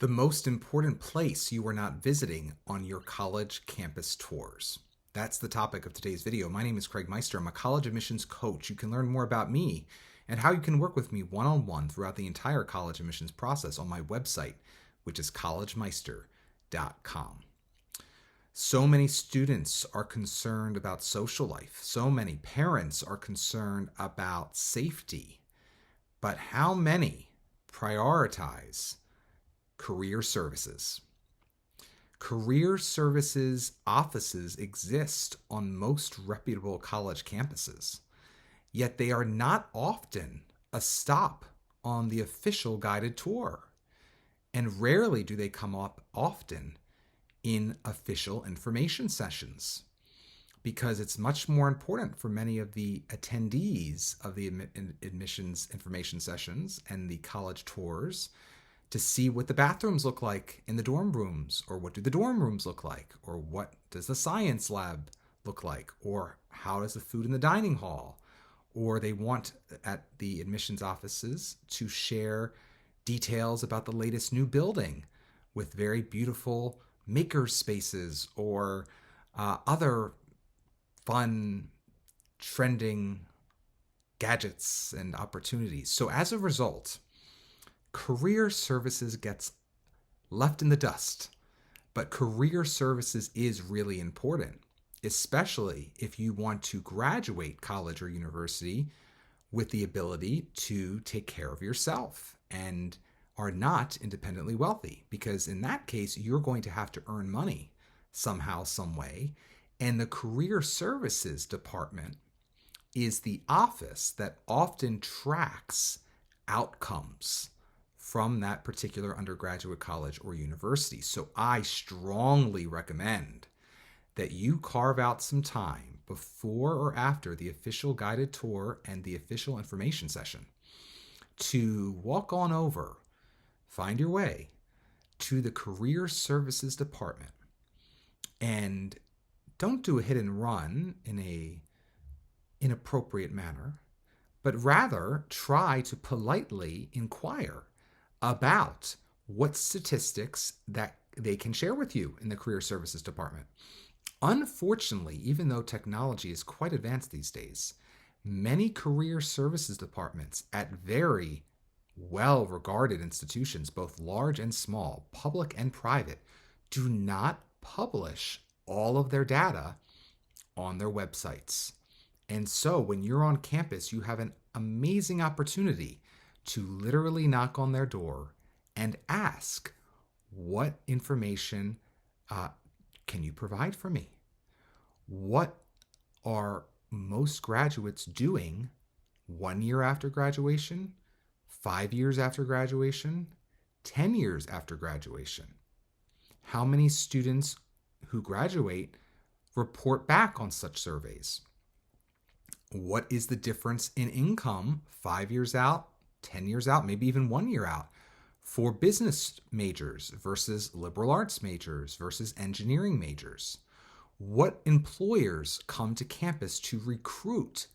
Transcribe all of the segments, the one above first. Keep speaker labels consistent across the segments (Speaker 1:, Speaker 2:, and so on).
Speaker 1: The most important place you are not visiting on your college campus tours. That's the topic of today's video. My name is Craig Meister. I'm a college admissions coach. You can learn more about me and how you can work with me one-on-one throughout the entire college admissions process on my website, which is collegemeister.com. So many students are concerned about social life. So many parents are concerned about safety. But how many prioritize career services? Career services offices exist on most reputable college campuses, yet they are not often a stop on the official guided tour, and rarely do they come up often in official information sessions, because it's much more important for many of the attendees of the admissions information sessions and the college tours to see what the bathrooms look like in the dorm rooms, or what do the dorm rooms look like, or what does the science lab look like, or how is the food in the dining hall. Or they want at the admissions offices to share details about the latest new building with very beautiful maker spaces or other fun, trending gadgets and opportunities. So as a result, career services gets left in the dust. But career services is really important, especially if you want to graduate college or university with the ability to take care of yourself and are not independently wealthy, because in that case, you're going to have to earn money somehow, some way. And the career services department is the office that often tracks outcomes from that particular undergraduate college or university. So I strongly recommend that you carve out some time before or after the official guided tour and the official information session to walk on over, find your way to the career services department, and don't do a hit and run in a inappropriate manner, but rather try to politely inquire about what statistics that they can share with you in the career services department. Unfortunately, even though technology is quite advanced these days, many career services departments at very well regarded institutions, both large and small, public and private, do not publish all of their data on their websites. And so when you're on campus, you have an amazing opportunity to literally knock on their door and ask, what information can you provide for me? What are most graduates doing 1 year after graduation, 5 years after graduation, 10 years after graduation? How many students who graduate report back on such surveys? What is the difference in income 5 years out, 10 years out, maybe even 1 year out for business majors versus liberal arts majors versus engineering majors? What employers come to campus to recruit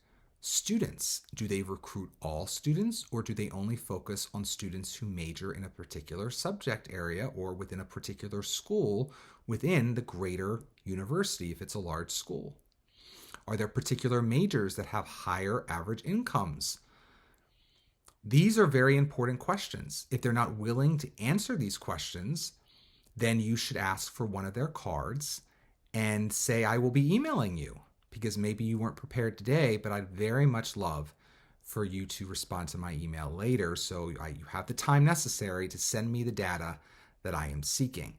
Speaker 1: students? Do they recruit all students, or do they only focus on students who major in a particular subject area or within a particular school within the greater university if it's a large school? Are there particular majors that have higher average incomes? These are very important questions. If they're not willing to answer these questions, then you should ask for one of their cards and say, I will be emailing you, because maybe you weren't prepared today, but I'd very much love for you to respond to my email later so you have the time necessary to send me the data that I am seeking.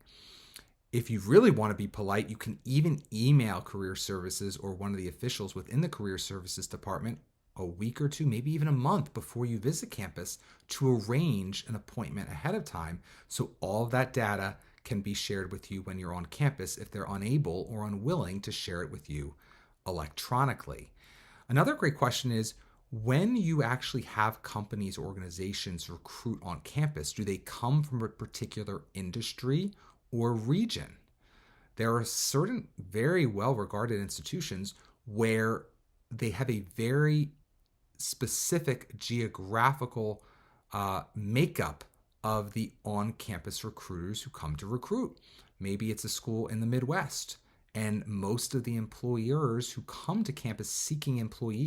Speaker 1: If you really want to be polite, you can even email career services or one of the officials within the career services department a week or two, maybe even a month before you visit campus to arrange an appointment ahead of time, so all of that data can be shared with you when you're on campus if they're unable or unwilling to share it with you electronically. Another great question is, when you actually have companies, organizations recruit on campus, do they come from a particular industry or region? There are certain very well-regarded institutions where they have a very specific geographical makeup of the on-campus recruiters who come to recruit. Maybe it's a school in the Midwest, and most of the employers who come to campus seeking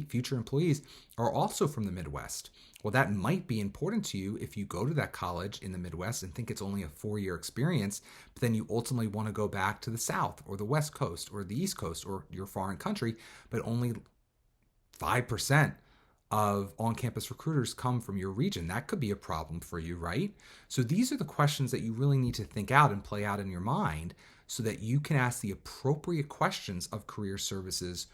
Speaker 1: future employees are also from the Midwest. Well, that might be important to you if you go to that college in the Midwest and think it's only a 4-year experience, but then you ultimately want to go back to the South or the West Coast or the East Coast or your foreign country, but only 5% of on-campus recruiters come from your region. That could be a problem for you, right? So these are the questions that you really need to think out and play out in your mind so that you can ask the appropriate questions of career services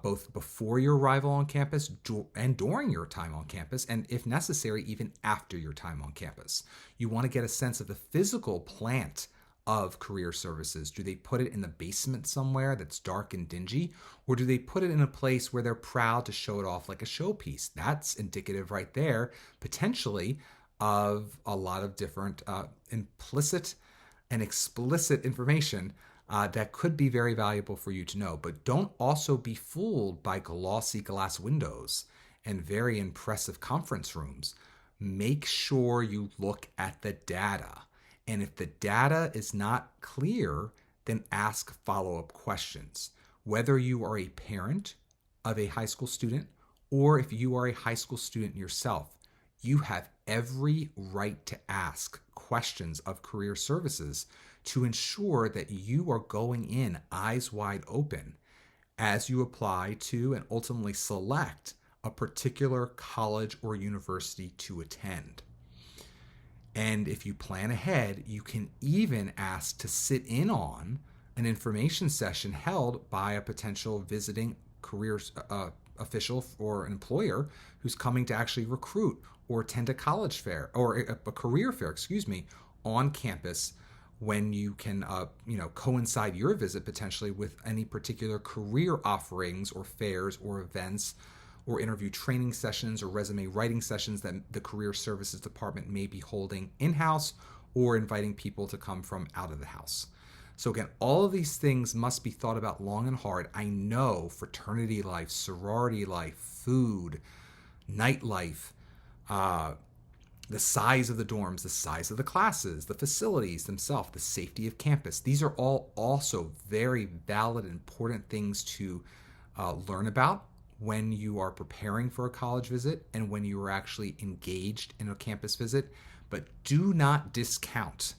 Speaker 1: both before your arrival on campus and during your time on campus, and if necessary, even after your time on campus. You want to get a sense of the physical plant of career services. Do they put it in the basement somewhere that's dark and dingy, or do they put it in a place where they're proud to show it off like a showpiece? That's indicative right there, potentially, of a lot of different implicit and explicit information that could be very valuable for you to know. But don't also be fooled by glossy glass windows and very impressive conference rooms. Make sure you look at the data. And if the data is not clear, then ask follow-up questions. Whether you are a parent of a high school student or if you are a high school student yourself, you have every right to ask questions of career services to ensure that you are going in eyes wide open as you apply to and ultimately select a particular college or university to attend. And if you plan ahead, you can even ask to sit in on an information session held by a potential visiting career official or an employer who's coming to actually recruit or attend a college fair or a career fair, on campus, when you can coincide your visit potentially with any particular career offerings or fairs or events or interview training sessions or resume writing sessions that the Career Services Department may be holding in-house or inviting people to come from out of the house. So again, all of these things must be thought about long and hard. I know fraternity life, sorority life, food, nightlife, the size of the dorms, the size of the classes, the facilities themselves, the safety of campus. These are all also very valid and important things to learn about when you are preparing for a college visit and when you are actually engaged in a campus visit. But do not discount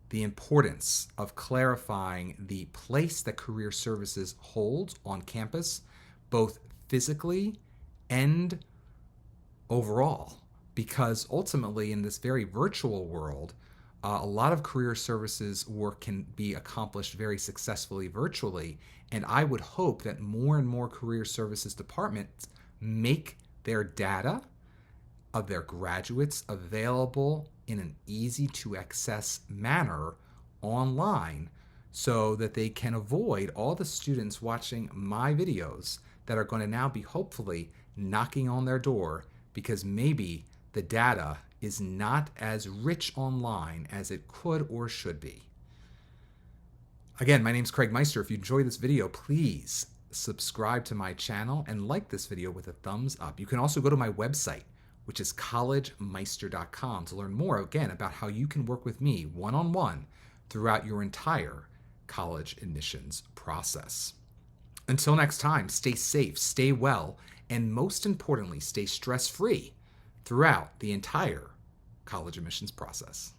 Speaker 1: the importance of clarifying the place that career services holds on campus, both physically and overall. Because ultimately, in this very virtual world, a lot of career services work can be accomplished very successfully virtually. And I would hope that more and more career services departments make their data of their graduates available in an easy to access manner online so that they can avoid all the students watching my videos that are going to now be hopefully knocking on their door because maybe the data is not as rich online as it could or should be. Again, my name's Craig Meister. If you enjoyed this video, please subscribe to my channel and like this video with a thumbs up. You can also go to my website, which is collegemeister.com, to learn more, again, about how you can work with me one-on-one throughout your entire college admissions process. Until next time, stay safe, stay well, and most importantly, stay stress-free throughout the entire college admissions process.